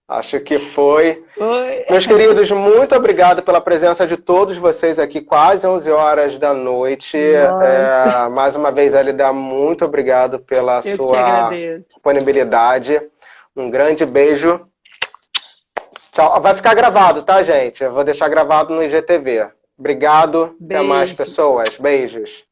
Acho que foi. foi. Meus queridos, muito obrigado pela presença de todos vocês aqui, quase 11 horas da noite. Nossa, Mais uma vez, Elida, muito obrigado pela eu que te sua agradeço. disponibilidade. Um grande beijo. Tchau. Vai ficar gravado, tá, gente? Eu vou deixar gravado no IGTV. Obrigado. Até mais, Beijo. pessoas. Beijos.